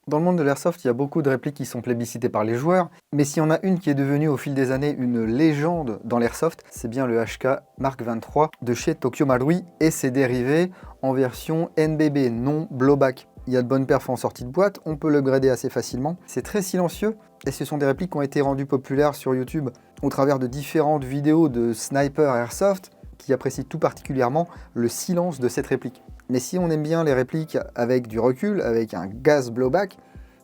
Dans le monde de l'airsoft, il y a beaucoup de répliques qui sont plébiscitées par les joueurs, mais s'il y en a une qui est devenue au fil des années une légende dans l'airsoft, c'est bien le HK Mark 23 de chez Tokyo Marui et ses dérivés en version NBB, non blowback. Il y a de bonnes perfs en sortie de boîte, on peut l'upgrader assez facilement. C'est très silencieux et ce sont des répliques qui ont été rendues populaires sur YouTube au travers de différentes vidéos de snipers airsoft qui apprécient tout particulièrement le silence de cette réplique. Mais si on aime bien les répliques avec du recul, avec un gaz blowback,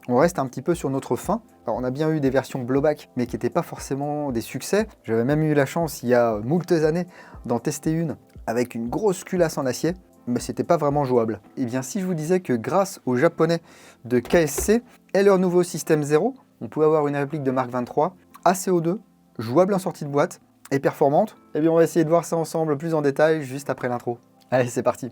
on reste un petit peu sur notre faim. Alors on a bien eu des versions blowback, mais qui n'étaient pas forcément des succès. J'avais même eu la chance, il y a moultes années, d'en tester une avec une grosse culasse en acier, mais c'était pas vraiment jouable. Et bien si je vous disais que grâce aux japonais de KSC et leur nouveau système 0, on pouvait avoir une réplique de Mark 23 à CO2, jouable en sortie de boîte et performante, eh bien on va essayer de voir ça ensemble plus en détail juste après l'intro. Allez, c'est parti.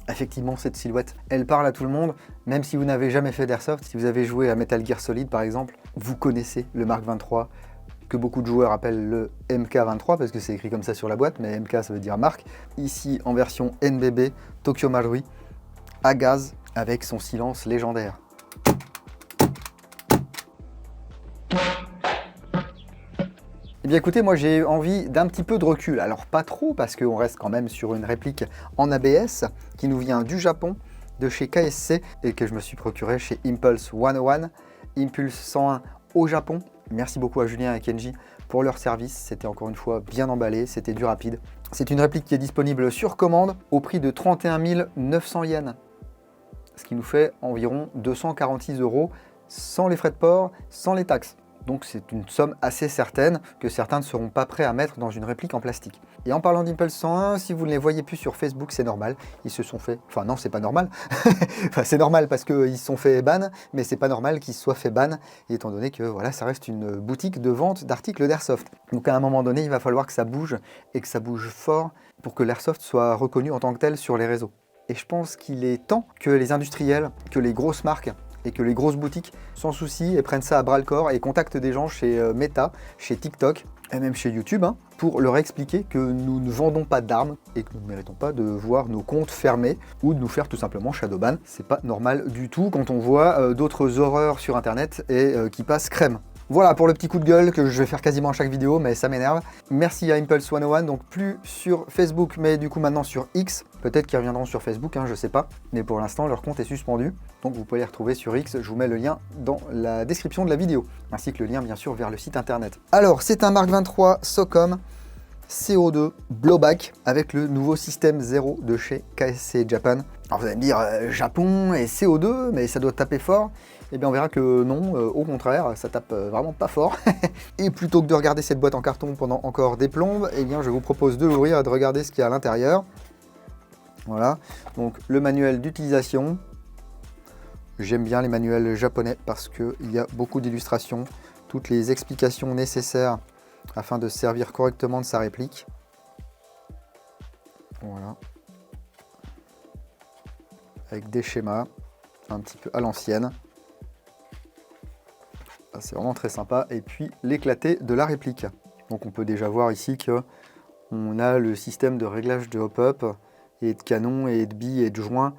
Effectivement, cette silhouette, elle parle à tout le monde, même si vous n'avez jamais fait d'airsoft. Si vous avez joué à Metal Gear Solid par exemple, vous connaissez le Mark 23, que beaucoup de joueurs appellent le MK23 parce que c'est écrit comme ça sur la boîte, mais MK ça veut dire Mark. Ici en version NBB, Tokyo Marui, à gaz, avec son silence légendaire. Eh bien écoutez, moi j'ai envie d'un petit peu de recul, alors pas trop parce qu'on reste quand même sur une réplique en ABS qui nous vient du Japon, de chez KSC et que je me suis procuré chez Impulse 101, Impulse 101 au Japon. Merci beaucoup à Julien et à Kenji pour leur service, c'était encore une fois bien emballé, c'était du rapide. C'est une réplique qui est disponible sur commande au prix de 31 900 yens, ce qui nous fait environ 246 € sans les frais de port, sans les taxes. Donc c'est une somme assez certaine que certains ne seront pas prêts à mettre dans une réplique en plastique. Et en parlant d'Impulse 101, si vous ne les voyez plus sur Facebook, c'est normal. Ils se sont fait... Enfin non, c'est pas normal. Enfin c'est normal parce qu'ils se sont fait ban, mais c'est pas normal qu'ils se soient fait ban, étant donné que voilà, ça reste une boutique de vente d'articles d'airsoft. Donc à un moment donné, il va falloir que ça bouge, et que ça bouge fort, pour que l'airsoft soit reconnu en tant que tel sur les réseaux. Et je pense qu'il est temps que les industriels, que les grosses marques, et que les grosses boutiques s'en soucient et prennent ça à bras le corps et contactent des gens chez Meta, chez TikTok et même chez YouTube pour leur expliquer que nous ne vendons pas d'armes et que nous ne méritons pas de voir nos comptes fermés ou de nous faire tout simplement shadowban. C'est pas normal du tout quand on voit d'autres horreurs sur internet et qui passent crème. Voilà pour le petit coup de gueule que je vais faire quasiment à chaque vidéo, mais ça m'énerve. Merci à Impulse 101, donc plus sur Facebook, mais du coup maintenant sur X. Peut-être qu'ils reviendront sur Facebook, je sais pas. Mais pour l'instant, leur compte est suspendu. Donc vous pouvez les retrouver sur X, je vous mets le lien dans la description de la vidéo. Ainsi que le lien bien sûr vers le site internet. Alors, c'est un Mark 23 SOCOM CO2 blowback avec le nouveau système 0 de chez KSC Japan. Alors vous allez me dire Japon et CO2, mais ça doit taper fort. Eh bien on verra que non, au contraire, ça tape vraiment pas fort. Et plutôt que de regarder cette boîte en carton pendant encore des plombes, eh bien je vous propose de l'ouvrir et de regarder ce qu'il y a à l'intérieur. Voilà, donc le manuel d'utilisation. J'aime bien les manuels japonais parce qu'il y a beaucoup d'illustrations, toutes les explications nécessaires afin de servir correctement de sa réplique. Voilà. Avec des schémas, un petit peu à l'ancienne. C'est vraiment très sympa. Et puis l'éclaté de la réplique. Donc on peut déjà voir ici qu'on a le système de réglage de hop-up et de canon et de billes et de joints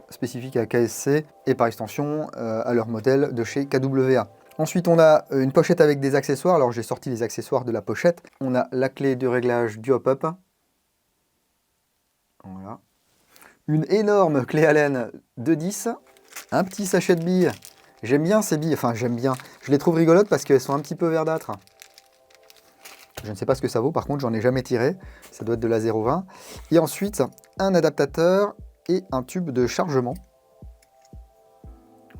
spécifiques à KSC et par extension à leur modèle de chez KWA. Ensuite, on a une pochette avec des accessoires. Alors, j'ai sorti les accessoires de la pochette. On a la clé de réglage du hop-up. Voilà. Une énorme clé Allen de 10. Un petit sachet de billes. J'aime bien ces billes. Enfin, j'aime bien. Je les trouve rigolotes parce qu'elles sont un petit peu verdâtres. Je ne sais pas ce que ça vaut. Par contre, j'en ai jamais tiré. Ça doit être de la 0,20. Et ensuite, un adaptateur et un tube de chargement.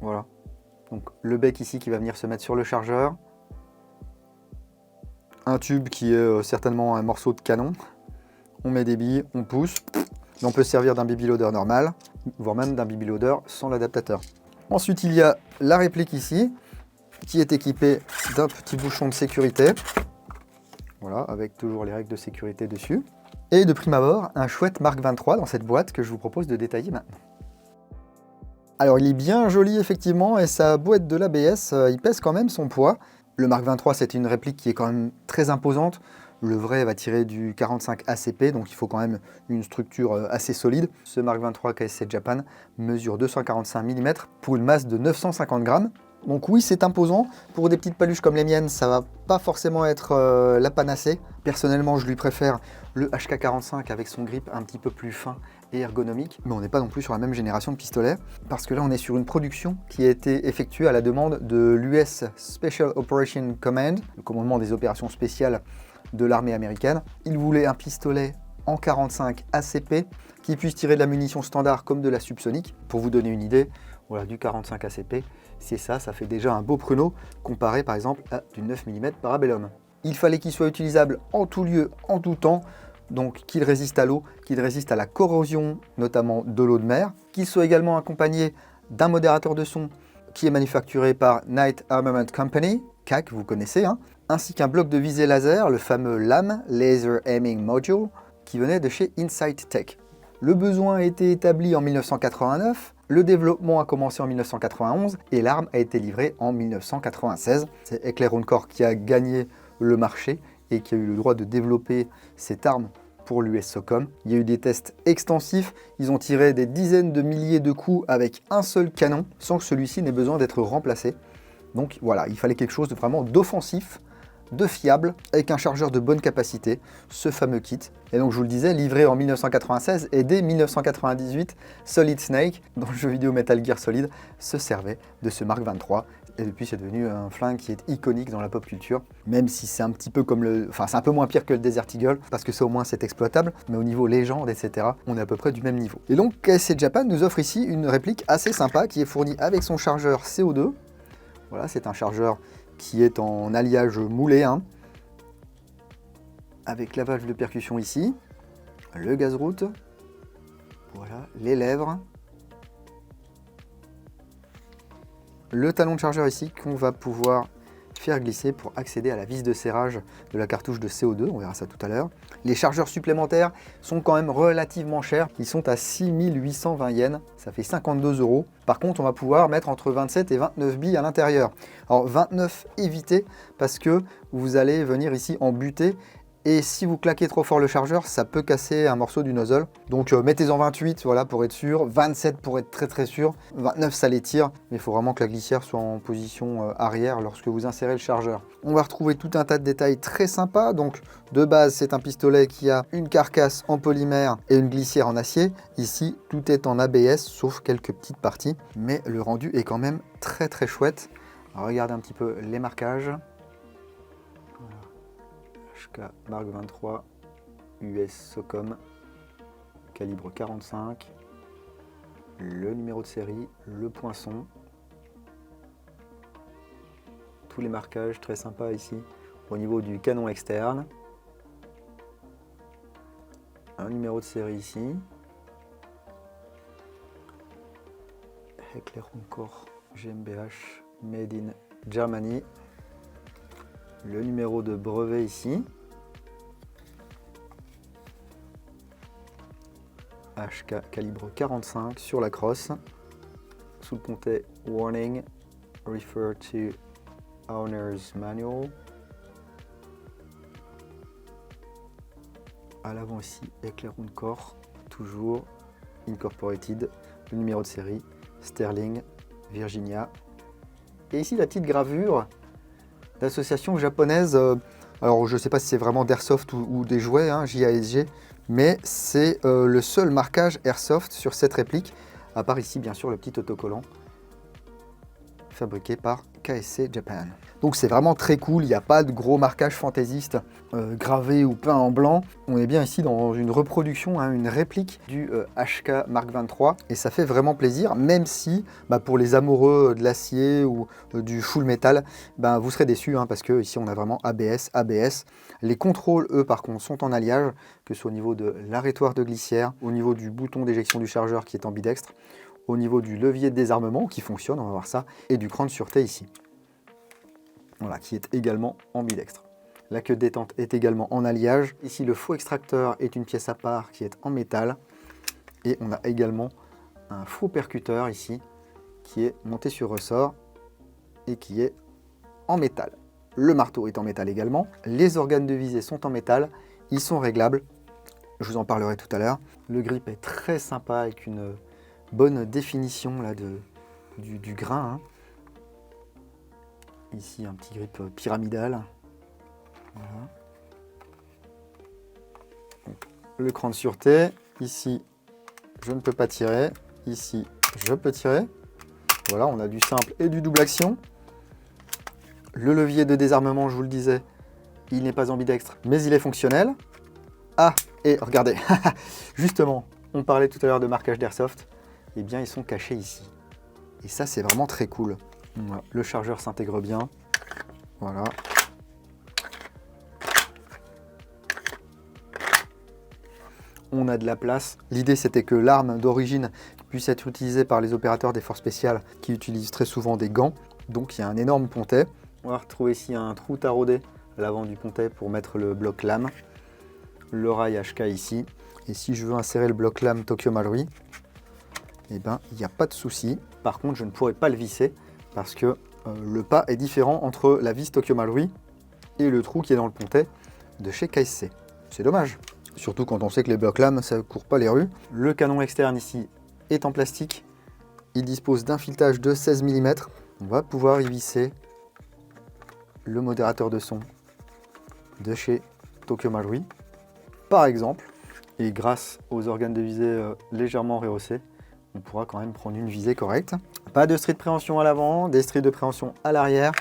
Voilà. Donc le bec ici qui va venir se mettre sur le chargeur. Un tube qui est certainement un morceau de canon. On met des billes, on pousse. Et on peut se servir d'un baby loader normal, voire même d'un baby loader sans l'adaptateur. Ensuite, il y a la réplique ici, qui est équipée d'un petit bouchon de sécurité. Voilà, avec toujours les règles de sécurité dessus. Et de prime abord, un chouette Mark 23 dans cette boîte que je vous propose de détailler maintenant. Alors il est bien joli effectivement, et sa boîte de l'ABS, il pèse quand même son poids. Le Mark 23 c'est une réplique qui est quand même très imposante. Le vrai va tirer du 45 ACP, donc il faut quand même une structure assez solide. Ce Mark 23 KSC Japan mesure 245 mm pour une masse de 950 grammes. Donc oui, c'est imposant. Pour des petites paluches comme les miennes, ça va pas forcément être la panacée. Personnellement, je lui préfère le HK45 avec son grip un petit peu plus fin et ergonomique. Mais on n'est pas non plus sur la même génération de pistolets, parce que là, on est sur une production qui a été effectuée à la demande de l'US Special Operation Command, le commandement des opérations spéciales de l'armée américaine. Il voulait un pistolet en 45 ACP qui puisse tirer de la munition standard comme de la subsonique. Pour vous donner une idée, voilà, du 45 ACP, c'est ça fait déjà un beau pruneau comparé par exemple à du 9 mm Parabellum. Il fallait qu'il soit utilisable en tout lieu, en tout temps, donc qu'il résiste à l'eau, qu'il résiste à la corrosion, notamment de l'eau de mer, qu'il soit également accompagné d'un modérateur de son qui est manufacturé par Knight Armament Company, CAC, vous connaissez, hein, ainsi qu'un bloc de visée laser, le fameux LAM, Laser Aiming Module, qui venait de chez Insight Tech. Le besoin a été établi en 1989, le développement a commencé en 1991 et l'arme a été livrée en 1996. C'est Heckler & Koch qui a gagné le marché et qui a eu le droit de développer cette arme pour l'US SOCOM. Il y a eu des tests extensifs, ils ont tiré des dizaines de milliers de coups avec un seul canon sans que celui-ci n'ait besoin d'être remplacé. Donc voilà, il fallait quelque chose de vraiment d'offensif, de fiable, avec un chargeur de bonne capacité, ce fameux kit. Et donc je vous le disais, livré en 1996 et dès 1998, Solid Snake, dans le jeu vidéo Metal Gear Solid, se servait de ce Mark 23. Et depuis c'est devenu un flingue qui est iconique dans la pop culture, même si c'est un petit peu comme le... Enfin c'est un peu moins pire que le Desert Eagle, parce que ça au moins c'est exploitable, mais au niveau légende, etc., on est à peu près du même niveau. Et donc KSC Japan nous offre ici une réplique assez sympa qui est fournie avec son chargeur CO2. Voilà, c'est un chargeur qui est en alliage moulé, hein, avec la valve de percussion ici, le gaz-route, voilà, les lèvres, le talon de chargeur ici qu'on va pouvoir faire glisser pour accéder à la vis de serrage de la cartouche de CO2, on verra ça tout à l'heure. Les chargeurs supplémentaires sont quand même relativement chers, ils sont à 6820 yens, ça fait 52 €. Par contre, on va pouvoir mettre entre 27 et 29 billes à l'intérieur. Alors 29, évitez, parce que vous allez venir ici en butée, et si vous claquez trop fort le chargeur, ça peut casser un morceau du nozzle. Donc mettez-en 28 voilà, pour être sûr, 27 pour être très sûr, 29 ça les tire, mais il faut vraiment que la glissière soit en position arrière lorsque vous insérez le chargeur. On va retrouver tout un tas de détails très sympas. Donc de base, c'est un pistolet qui a une carcasse en polymère et une glissière en acier. Ici, tout est en ABS, sauf quelques petites parties, mais le rendu est quand même très chouette. Alors, regardez un petit peu les marquages. HK Mark 23 US SOCOM calibre 45, le numéro de série, le poinçon, tous les marquages très sympas ici au niveau du canon externe, un numéro de série ici, Heckler & Koch GmbH Made in Germany, le numéro de brevet ici, HK calibre 45 sur la crosse, sous le pontet Warning, Refer to Owner's Manual. À l'avant ici, Heckler & Koch, toujours Incorporated, le numéro de série, Sterling, Virginia. Et ici la petite gravure d'association japonaise, alors je ne sais pas si c'est vraiment d'Airsoft ou des jouets, hein, JASG, mais c'est le seul marquage Airsoft sur cette réplique, à part ici bien sûr le petit autocollant fabriqué par KSC Japan. Donc c'est vraiment très cool, il n'y a pas de gros marquage fantaisiste gravé ou peint en blanc. On est bien ici dans une reproduction, hein, une réplique du HK Mark 23 et ça fait vraiment plaisir, même si pour les amoureux de l'acier ou du full metal, vous serez déçus, hein, parce que ici on a vraiment ABS, ABS. Les contrôles, eux, par contre, sont en alliage, que ce soit au niveau de l'arrêtoir de glissière, au niveau du bouton d'éjection du chargeur qui est ambidextre, au niveau du levier de désarmement qui fonctionne, on va voir ça, et du cran de sûreté ici. Voilà, qui est également ambidextre. La queue de détente est également en alliage. Ici, le faux extracteur est une pièce à part qui est en métal. Et on a également un faux percuteur ici qui est monté sur ressort et qui est en métal. Le marteau est en métal également. Les organes de visée sont en métal. Ils sont réglables. Je vous en parlerai tout à l'heure. Le grip est très sympa avec une bonne définition là, du grain. Hein. Ici, un petit grip pyramidal. Voilà. Le cran de sûreté. Ici, je ne peux pas tirer. Ici, je peux tirer. Voilà, on a du simple et du double action. Le levier de désarmement, je vous le disais, il n'est pas ambidextre, mais il est fonctionnel. Ah, et regardez, justement, on parlait tout à l'heure de marquage d'airsoft. Eh bien, ils sont cachés ici. Et ça, c'est vraiment très cool. Voilà. Le chargeur s'intègre bien. Voilà. On a de la place. L'idée, c'était que l'arme d'origine puisse être utilisée par les opérateurs des forces spéciales qui utilisent très souvent des gants. Donc, il y a un énorme pontet. On va retrouver ici un trou taraudé à l'avant du pontet pour mettre le bloc lame. Le rail HK ici. Et si je veux insérer le bloc lame Tokyo Marui, eh ben, il n'y a pas de souci. Par contre, je ne pourrais pas le visser parce que le pas est différent entre la vis Tokyo Marui et le trou qui est dans le pontet de chez KSC. C'est dommage. Surtout quand on sait que les blocs lames, ça ne court pas les rues. Le canon externe ici est en plastique. Il dispose d'un filetage de 16 mm. On va pouvoir y visser le modérateur de son de chez Tokyo Marui, par exemple. Et grâce aux organes de visée légèrement rehaussés, on pourra quand même prendre une visée correcte. Pas de stries de préhension à l'avant, des stries de préhension à l'arrière,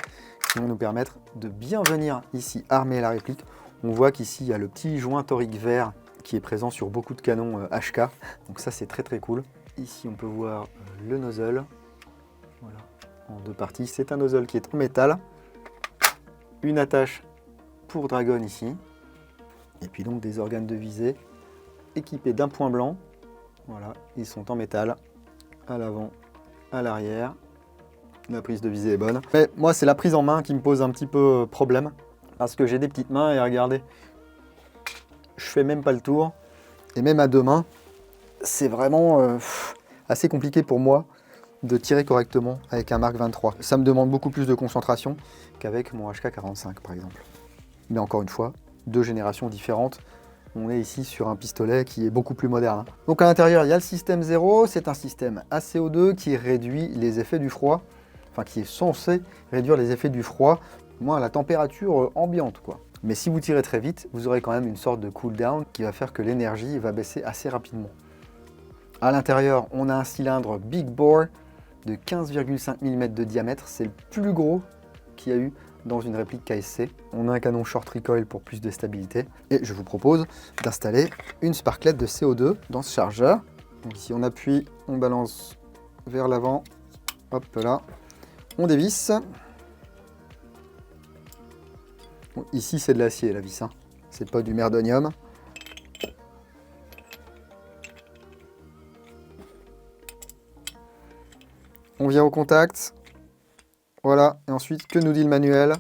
qui vont nous permettre de bien venir ici armer la réplique. On voit qu'ici, il y a le petit joint torique vert qui est présent sur beaucoup de canons HK. Donc ça, c'est très très cool. Ici, on peut voir le nozzle. Voilà, en deux parties. C'est un nozzle qui est en métal. Une attache pour Dragon ici. Et puis donc des organes de visée équipés d'un point blanc. Voilà, ils sont en métal. À l'avant, à l'arrière. La prise de visée est bonne. Mais moi, c'est la prise en main qui me pose un petit peu problème. Parce que j'ai des petites mains et regardez, je fais même pas le tour. Et même à deux mains, c'est vraiment assez compliqué pour moi de tirer correctement avec un Mark 23. Ça me demande beaucoup plus de concentration qu'avec mon HK45 par exemple. Mais encore une fois, deux générations différentes. On est ici sur un pistolet qui est beaucoup plus moderne. Donc à l'intérieur, il y a le système 0. C'est un système ACO2 qui réduit les effets du froid. Enfin, qui est censé réduire les effets du froid, moins à la température ambiante, quoi. Mais si vous tirez très vite, vous aurez quand même une sorte de cooldown qui va faire que l'énergie va baisser assez rapidement. À l'intérieur, on a un cylindre Big Bore de 15,5 mm de diamètre. C'est le plus gros qu'il y a eu dans une réplique KSC. On a un canon short recoil pour plus de stabilité. Et je vous propose d'installer une sparklette de CO2 dans ce chargeur. Donc ici, on appuie, on balance vers l'avant. Hop là. On dévisse. Bon, ici, c'est de l'acier, la vis. Hein. C'est pas du merdonium. On vient au contact. Voilà. Et ensuite, que nous dit le manuel?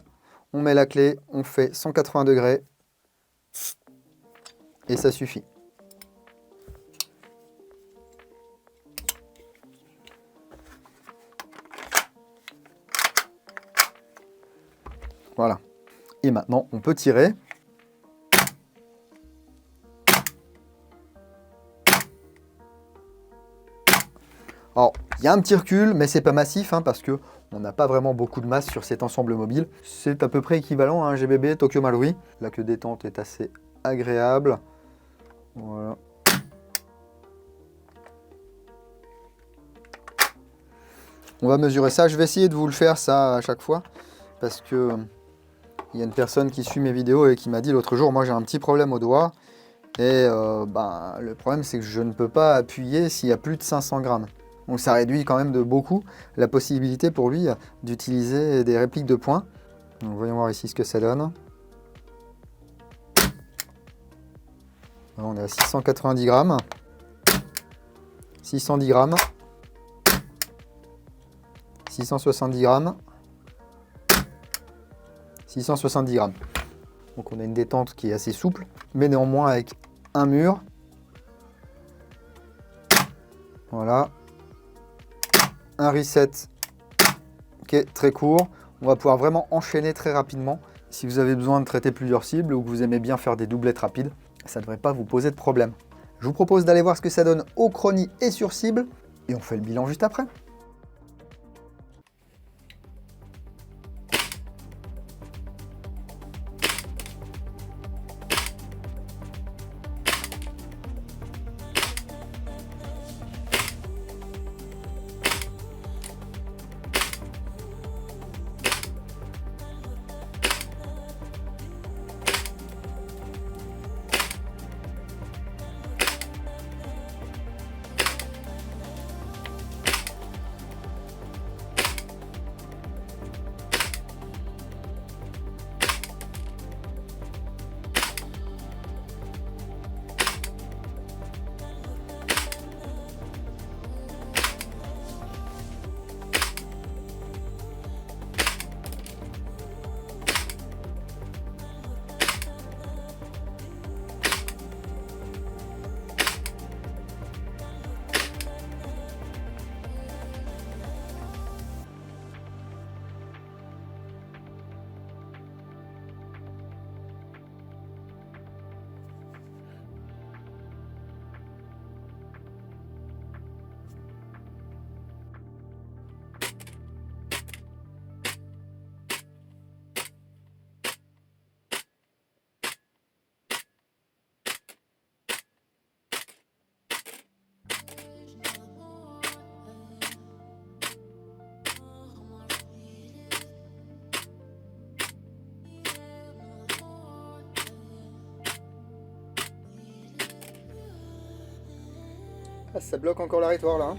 On met la clé, on fait 180 degrés. Et ça suffit. Voilà. Et maintenant, on peut tirer. Alors, il y a un petit recul, mais c'est pas massif, hein, parce que on n'a pas vraiment beaucoup de masse sur cet ensemble mobile. C'est à peu près équivalent à un GBB Tokyo Marui. La queue détente est assez agréable. Voilà. On va mesurer ça. Je vais essayer de vous le faire ça à chaque fois, parce que il y a une personne qui suit mes vidéos et qui m'a dit l'autre jour, moi j'ai un petit problème au doigt. Et le problème, c'est que je ne peux pas appuyer s'il y a plus de 500 grammes. Donc ça réduit quand même de beaucoup la possibilité pour lui d'utiliser des répliques de poing. Donc voyons voir ici ce que ça donne. Alors, on est à 690 grammes. 610 grammes. 670 grammes. 670 grammes. Donc on a une détente qui est assez souple, mais néanmoins avec un mur. Voilà. Un reset qui est très court. On va pouvoir vraiment enchaîner très rapidement. Si vous avez besoin de traiter plusieurs cibles ou que vous aimez bien faire des doublettes rapides, ça ne devrait pas vous poser de problème. Je vous propose d'aller voir ce que ça donne au chrony et sur cible, et on fait le bilan juste après. Ah, ça bloque encore l'arrêtoire là.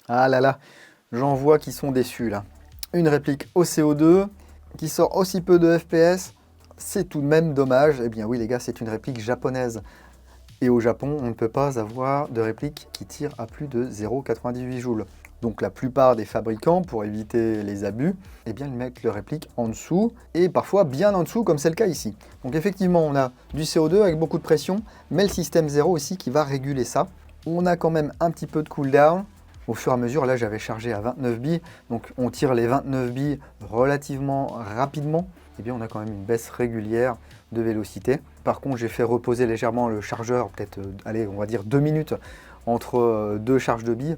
Ah là là, j'en vois qui sont déçus là. Une réplique au CO2 qui sort aussi peu de FPS, c'est tout de même dommage. Eh bien oui les gars, c'est une réplique japonaise. Et au Japon, on ne peut pas avoir de réplique qui tire à plus de 0,98 joules. Donc la plupart des fabricants, pour éviter les abus, eh bien, ils mettent le réplique en dessous, et parfois bien en dessous, comme c'est le cas ici. Donc effectivement, on a du CO2 avec beaucoup de pression, mais le système 0 ici qui va réguler ça. On a quand même un petit peu de cooldown. Au fur et à mesure, là j'avais chargé à 29 billes, donc on tire les 29 billes relativement rapidement. Eh bien on a quand même une baisse régulière de vélocité. Par contre, j'ai fait reposer légèrement le chargeur, peut-être, allez, on va dire 2 minutes entre deux charges de billes.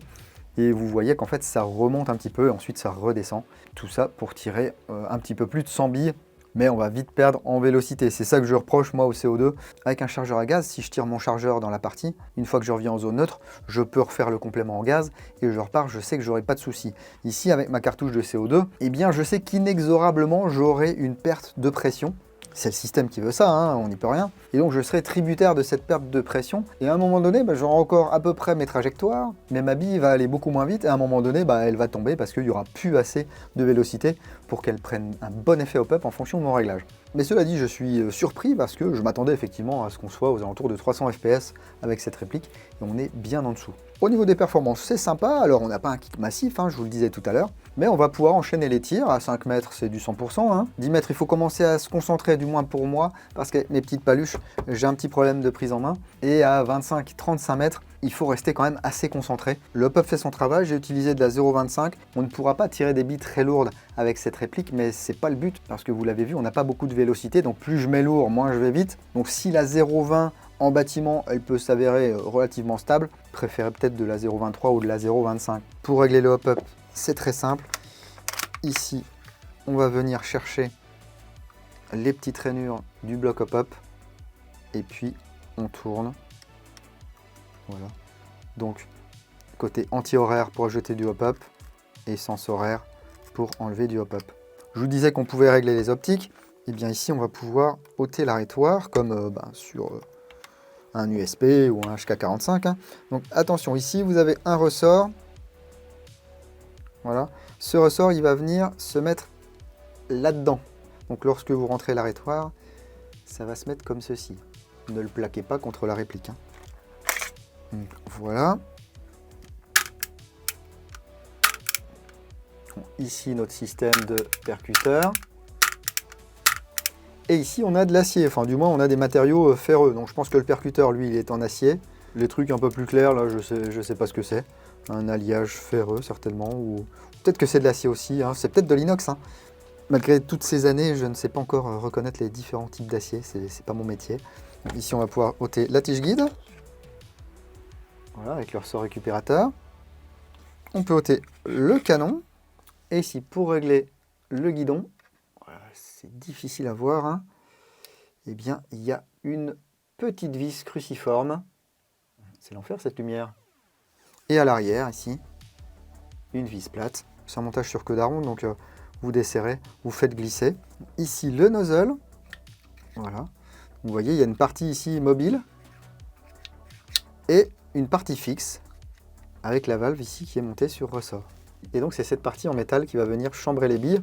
Et vous voyez qu'en fait, ça remonte un petit peu et ensuite ça redescend. Tout ça pour tirer un petit peu plus de 100 billes, mais on va vite perdre en vélocité. C'est ça que je reproche moi au CO2. Avec un chargeur à gaz, si je tire mon chargeur dans la partie, une fois que je reviens en zone neutre, je peux refaire le complément en gaz et je repars, je sais que j'aurai pas de souci. Ici, avec ma cartouche de CO2, eh bien, je sais qu'inexorablement, j'aurai une perte de pression. C'est le système qui veut ça, hein, on n'y peut rien. Et donc je serai tributaire de cette perte de pression. Et à un moment donné, j'aurai encore à peu près mes trajectoires, mais ma bille va aller beaucoup moins vite. Et à un moment donné, elle va tomber parce qu'il n'y aura plus assez de vélocité pour qu'elle prenne un bon effet hop-up en fonction de mon réglage. Mais cela dit, je suis surpris parce que je m'attendais effectivement à ce qu'on soit aux alentours de 300 FPS avec cette réplique. Et on est bien en dessous. Au niveau des performances, c'est sympa. Alors on n'a pas un kick massif, hein, je vous le disais tout à l'heure. Mais on va pouvoir enchaîner les tirs. À 5 mètres, c'est du 100%. Hein. 10 mètres, il faut commencer à se concentrer, du moins pour moi, parce qu'avec mes petites paluches, j'ai un petit problème de prise en main. Et à 25-35 mètres, il faut rester quand même assez concentré. Le hop-up fait son travail, j'ai utilisé de la 0,25. On ne pourra pas tirer des billes très lourdes avec cette réplique, mais c'est pas le but, parce que vous l'avez vu, on n'a pas beaucoup de vélocité, donc plus je mets lourd, moins je vais vite. Donc si la 0,20 en bâtiment, elle peut s'avérer relativement stable, préférez peut-être de la 0,23 ou de la 0,25. Pour régler le hop-up, c'est très simple. Ici, on va venir chercher les petites rainures du bloc hop-up et puis on tourne. Voilà. Donc, côté anti-horaire pour ajouter du hop-up et sens horaire pour enlever du hop-up. Je vous disais qu'on pouvait régler les optiques. Et bien ici, on va pouvoir ôter l'arrêtoire comme sur un USP ou un HK45. Hein. Donc attention, ici, vous avez un ressort. Voilà. Ce ressort, il va venir se mettre là-dedans. Donc lorsque vous rentrez l'arrêtoire, ça va se mettre comme ceci. Ne le plaquez pas contre la réplique. Hein. Donc, voilà. Ici, notre système de percuteur. Et ici, on a de l'acier. Enfin, du moins, on a des matériaux ferreux. Donc je pense que le percuteur, lui, il est en acier. Les trucs un peu plus clairs, là, je sais pas ce que c'est. Un alliage ferreux, certainement. Ou peut-être que c'est de l'acier aussi. Hein. C'est peut-être de l'inox. Hein. Malgré toutes ces années, je ne sais pas encore reconnaître les différents types d'acier. C'est pas mon métier. Donc, ici, on va pouvoir ôter la tige guide. Voilà, avec le ressort récupérateur. On peut ôter le canon. Et ici, pour régler le guidon, voilà, c'est difficile à voir, hein, eh bien, il y a une petite vis cruciforme. C'est l'enfer, cette lumière. Et à l'arrière, ici, une vis plate. C'est un montage sur queue d'aron, donc vous desserrez, vous faites glisser. Ici, le nozzle. Voilà. Vous voyez, il y a une partie ici mobile et une partie fixe avec la valve ici qui est montée sur ressort. Et donc, c'est cette partie en métal qui va venir chambrer les billes.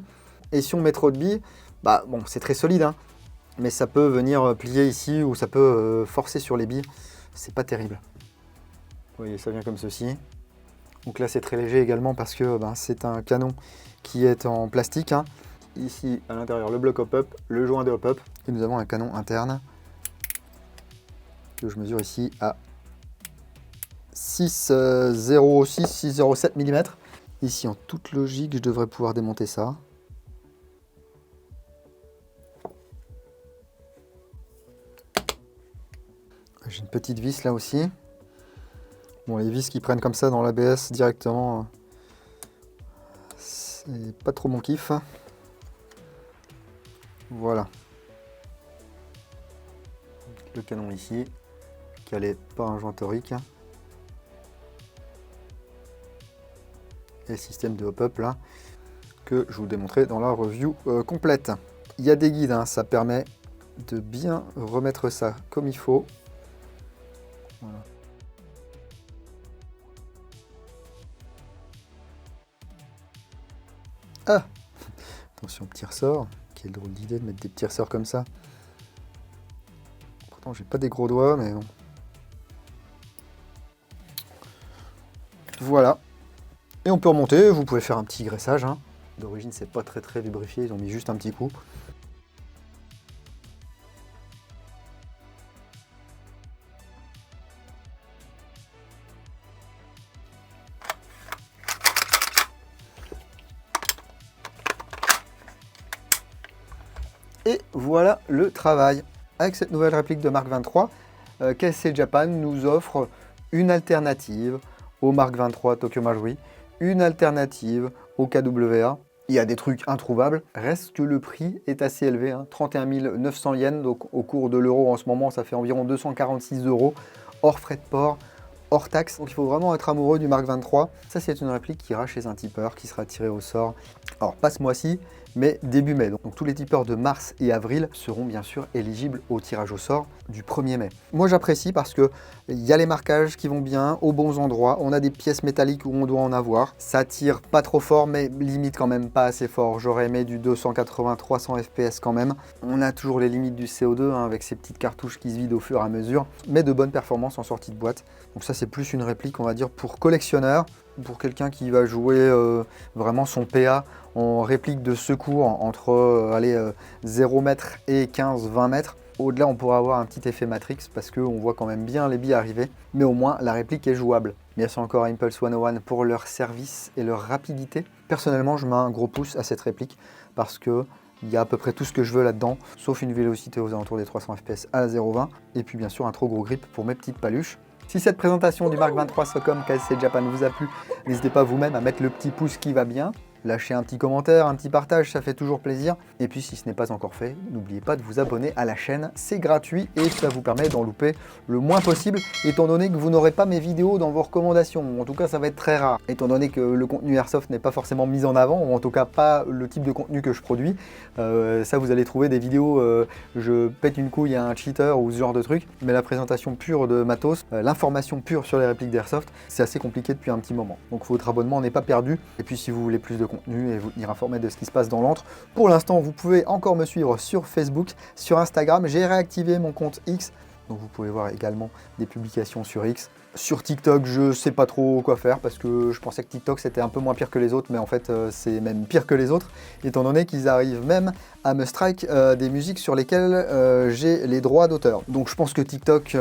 Et si on met trop de billes, bon, c'est très solide, hein, mais ça peut venir plier ici ou ça peut forcer sur les billes. C'est pas terrible. Vous voyez, ça vient comme ceci. Donc là, c'est très léger également parce que c'est un canon qui est en plastique. Hein. Ici, à l'intérieur, le bloc hop-up, le joint de hop-up. Et nous avons un canon interne que je mesure ici à 6,06, 6,07 mm. Ici, en toute logique, je devrais pouvoir démonter ça. J'ai une petite vis là aussi. Bon, les vis qui prennent comme ça dans l'ABS directement, c'est pas trop mon kiff. Voilà. Le canon ici, calé par un joint torique. Et le système de hop-up là, que je vous démontrerai dans la review complète. Il y a des guides, hein, ça permet de bien remettre ça comme il faut. Voilà. Attention, petit ressort. Quelle drôle d'idée de mettre des petits ressorts comme ça. Pourtant, j'ai pas des gros doigts, mais bon. Voilà. Et on peut remonter. Vous pouvez faire un petit graissage. Hein. D'origine, c'est pas très lubrifié. Ils ont mis juste un petit coup. Et voilà le travail. Avec cette nouvelle réplique de Mark 23, KSC Japan nous offre une alternative au Mark 23 Tokyo Marui, une alternative au KWA. Il y a des trucs introuvables. Reste que le prix est assez élevé, hein, 31 900 yens. Donc au cours de l'euro en ce moment, ça fait environ 246 €, hors frais de port, hors taxe. Donc il faut vraiment être amoureux du Mark 23. Ça, c'est une réplique qui ira chez un tipeur, qui sera tiré au sort. Alors pas ce mois-ci, mais début mai. Donc tous les tipeurs de mars et avril seront bien sûr éligibles au tirage au sort du 1er mai. Moi j'apprécie parce que il y a les marquages qui vont bien, aux bons endroits, on a des pièces métalliques où on doit en avoir. Ça tire pas trop fort, mais limite quand même pas assez fort. J'aurais aimé du 280-300 FPS quand même. On a toujours les limites du CO2 hein, avec ces petites cartouches qui se vident au fur et à mesure, mais de bonnes performances en sortie de boîte. Donc ça c'est plus une réplique on va dire pour collectionneur, pour quelqu'un qui va jouer vraiment son PA en réplique de secours entre 0 m et 15-20 mètres. Au-delà, on pourra avoir un petit effet Matrix parce qu'on voit quand même bien les billes arriver, mais au moins la réplique est jouable. Merci encore à Impulse 101 pour leur service et leur rapidité. Personnellement, je mets un gros pouce à cette réplique parce que il y a à peu près tout ce que je veux là-dedans, sauf une vélocité aux alentours des 300 fps à 0,20 et puis bien sûr un trop gros grip pour mes petites paluches. Si cette présentation du Mark 23 Socom KSC Japan vous a plu, n'hésitez pas vous-même à mettre le petit pouce qui va bien. Lâchez un petit commentaire, un petit partage, ça fait toujours plaisir. Et puis si ce n'est pas encore fait, n'oubliez pas de vous abonner à la chaîne, c'est gratuit et ça vous permet d'en louper le moins possible, étant donné que vous n'aurez pas mes vidéos dans vos recommandations. En tout cas, ça va être très rare, étant donné que le contenu Airsoft n'est pas forcément mis en avant, ou en tout cas pas le type de contenu que je produis. Ça, vous allez trouver des vidéos, je pète une couille à un cheater ou ce genre de truc, mais la présentation pure de matos, l'information pure sur les répliques d'Airsoft, c'est assez compliqué depuis un petit moment. Donc votre abonnement n'est pas perdu. Et puis si vous voulez plus de contenu et vous tenir informé de ce qui se passe dans l'antre. Pour l'instant, vous pouvez encore me suivre sur Facebook, sur Instagram. J'ai réactivé mon compte X, donc vous pouvez voir également des publications sur X. Sur TikTok, je sais pas trop quoi faire parce que je pensais que TikTok c'était un peu moins pire que les autres, mais en fait c'est même pire que les autres, étant donné qu'ils arrivent même à me strike des musiques sur lesquelles j'ai les droits d'auteur. Donc je pense que TikTok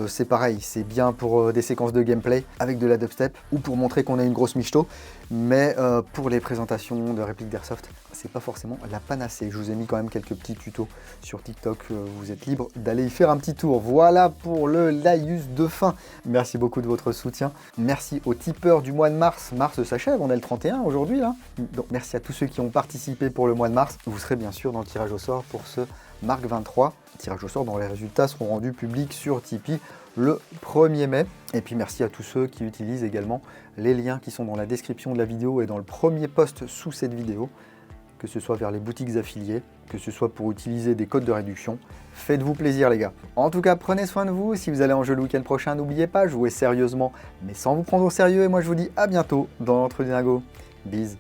c'est pareil, c'est bien pour des séquences de gameplay avec de la dubstep ou pour montrer qu'on a une grosse michto, mais pour les présentations de répliques d'Airsoft, c'est pas forcément la panacée. Je vous ai mis quand même quelques petits tutos sur TikTok, vous êtes libre d'aller y faire un petit tour. Voilà pour le laïus de fin. Merci beaucoup de votre soutien. Merci aux tipeurs du mois de mars. Mars s'achève, on est le 31 aujourd'hui là. Donc merci à tous ceux qui ont participé pour le mois de mars. Vous serez bien sûr dans le tirage au sort pour ce Mark 23. Tirage au sort dont les résultats seront rendus publics sur Tipeee le 1er mai. Et puis merci à tous ceux qui utilisent également les liens qui sont dans la description de la vidéo et dans le premier post sous cette vidéo, que ce soit vers les boutiques affiliées, que ce soit pour utiliser des codes de réduction. Faites-vous plaisir les gars. En tout cas, prenez soin de vous. Si vous allez en jeu le week-end prochain, n'oubliez pas, jouez sérieusement, mais sans vous prendre au sérieux. Et moi je vous dis à bientôt dans l'Entre Dingo. Bise.